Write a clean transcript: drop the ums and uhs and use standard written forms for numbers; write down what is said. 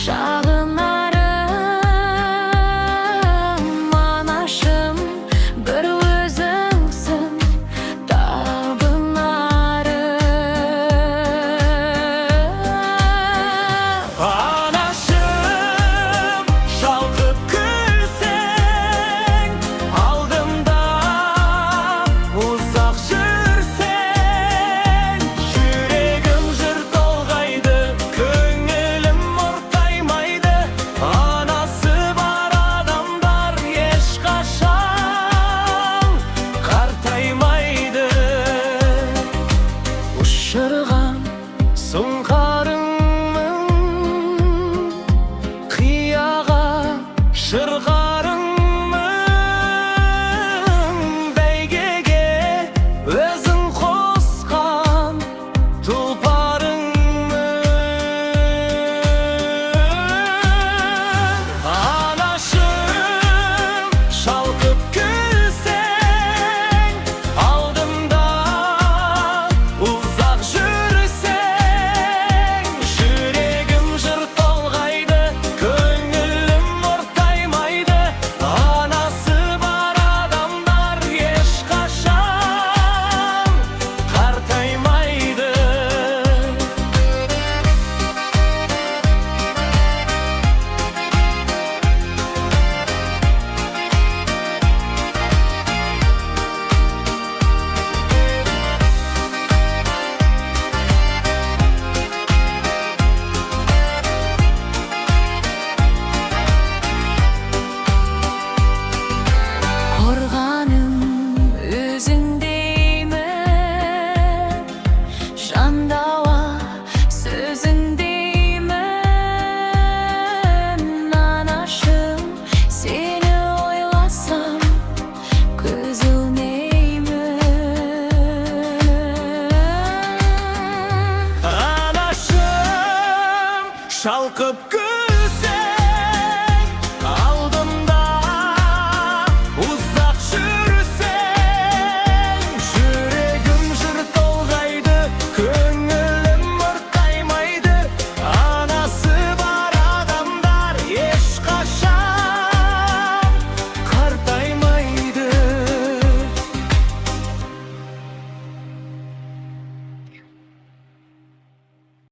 Şağınarım, anaşım, bir özüngsün tabınarım. Anaşım, şalkıp gülsen, aldımda uzak жүрsen, yüreğim jır dolgaydı, köngülüm ortaymaydı. Anası var adamlar eşkaşan kartaymaydı. Uşırgan сұңқарыңмын, қияға шырғарыңмын, бәйгеге өзің қосқан тұлпарыңмын. Анашым, шалқып күлсең, алдымда uzak жүрсең, жүрегім жыр толғайды, көңілім ортаймайды. Анасы бар адамдар ешқашан қартаймайды. Қорғаным өзіңдеймін, жандауа сөзіңдеймін. Анашым, сені ойласам көз ілмеймін. Анашым, шалқып